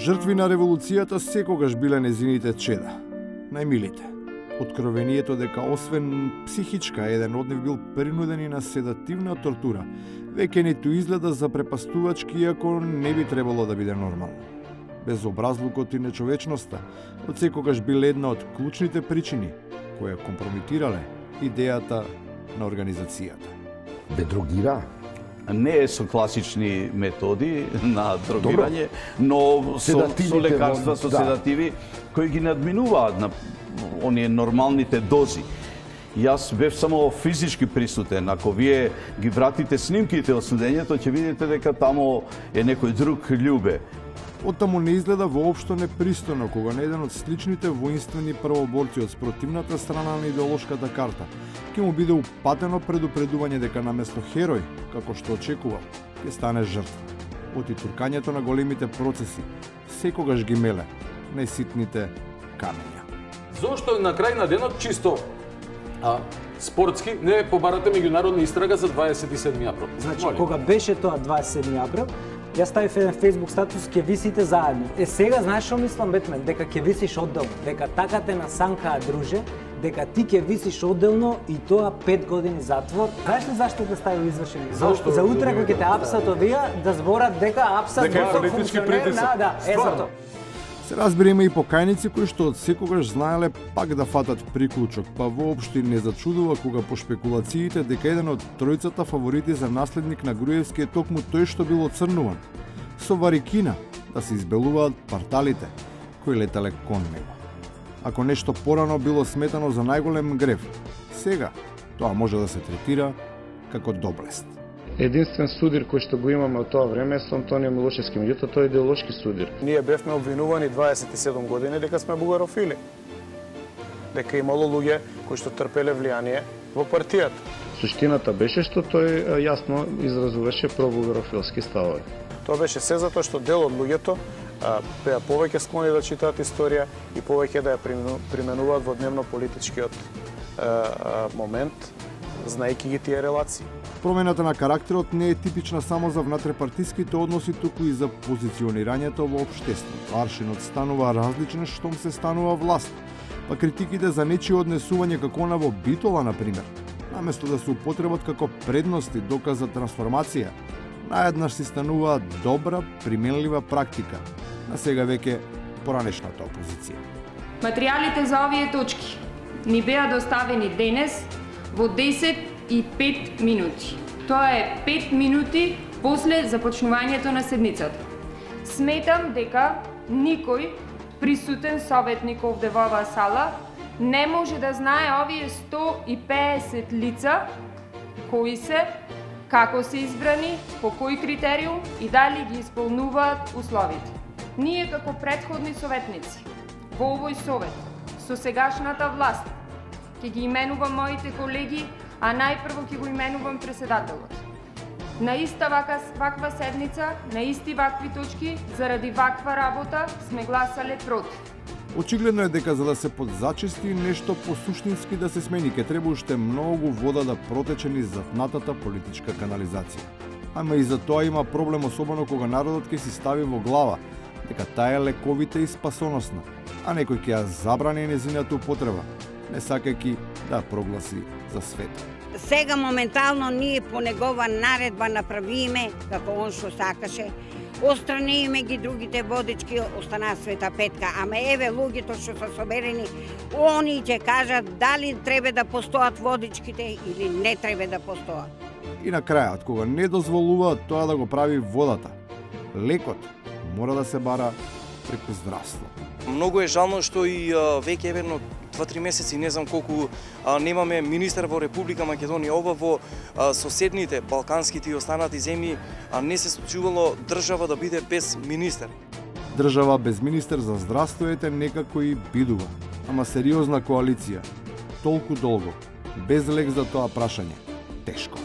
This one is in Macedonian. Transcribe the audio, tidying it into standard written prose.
Жртви на револуцијата секогаш биле незините чеда, најмилите. Откровението дека освен психичка, еден од нив бил принуден и на седативна тортура, веќе ниту изгледа запрепастувачки, иако не би требало да биде нормално. Безобразлукот и нечовечноста од секогаш бил една од клучните причини која компрометирале идејата на организацијата. Бе дрогира? Не е со класични методи на дрогирање, но со лекарства, со седативи, кои ги надминуваат на оние нормалните дози. Јас бев само физички присутен. Ако вие ги вратите снимките од судењето, ќе видите дека тамо е некој друг љубе. Оттаму не изгледа воопшто непристојно кога на еден од сличните воинствени првоборци од спротивната страна на идеолошката карта ќе му биде упатено предупредување дека наместо херој, како што очекувал, ќе стане жртва. Оти туркањето на големите процеси секогаш ги меле најситните камења. Зошто на крај на денот чисто спортски не побарате меѓународна истрага за 27 април? Значи, кога беше тоа 27 април, јас ставив еден Facebook статус, ќе висите заедно. Сега знаеш што мислам, Бетмен, дека ќе висиш одделно, дека така те насанкаа, друже, дека ти ќе висиш одделно и тоа 5 години затвор. Знаеш ли зашто те ставил извршени? Зашто? За утре кога ќе те апсат овие, да зборат дека апсат политички притисок. Да, за тоа. Се разбира, има и покајници кои што од секогаш знаеле пак да фатат приклучок, па воопшто не зачудува кога по шпекулациите дека еден од тројцата фаворити за наследник на Груевски е токму тој што бил оцрнуван, со варикина да се избелуваат парталите кои летале кон него. Ако нешто порано било сметано за најголем грев, сега тоа може да се третира како доблест. Единствен судир кој што го имаме од тоа време е со Антонио Милошевски, меѓутоа тој е идеолошки судир. Ние бевме обвинувани 27 години дека сме бугарофили. Дека имало луѓе кои што трпеле влијание во партијата. Суштината беше што тој јасно изразуваше пробугарофилски ставови. Тоа беше се затоа што дел од луѓето беа повеќе склони да читаат историја и повеќе да ја применуваат во дневно-политичкиот момент, знаејќи ги тие релации. Промената на карактерот не е типична само за внатрепартиските односи, туку и за позиционирањето во општеството. Аршинот станува различен штом се станува власт, па критиките за нечие однесување како она во Битола, например, наместо да се употребат како предности доказ за трансформација, наеднаш си станува добра, применлива практика на сега веќе поранешната опозиција. Материјалите за овие точки ни беа доставени денес во 10:05 минути. Тоа е 5 минути после започнувањето на седницата. Сметам дека никој присутен советник овде во оваа сала не може да знае овие 150 лица кои се, како се избрани, по кој критериум и дали ги исполнуваат условите. Ние како претходни советници во овој совет со сегашната власт ќе ги именувам моите колеги, а најпрво ќе го именувам председателот. На иста ваква седница, на исти вакви точки, заради ваква работа сме гласале против. Очигледно е дека за да се подзачисти нешто посуштински да се смени, ке треба уште многу вода да протече низ затнатата политичка канализација. Ама и за тоа има проблем, особено кога народот ќе си стави во глава дека таа е лековита и спасоносна, а некој ќе ја забрани незината употреба, не сакајќи да ја прогласи за света. Сега моментално ние по негова наредба направиме како он што сакаше. Остраниме ги другите водички, остана Света Петка. Ама еве луѓето што се соберени, они ќе кажат дали треба да постојат водичките или не треба да постојат. И на крајот, кога не дозволуваат тоа да го прави водата, лекот мора да се бара преку здравство. Многу е жално што и веќе верно 2-3 месеци, не знам колку, немаме министер во Република Македонија. Ова во соседните, балканските и останати земји не се случувало држава да биде без министер. Држава без министер за здравство ете некако и бидува, ама сериозна коалиција, толку долго, без лек за тоа прашање, тешко.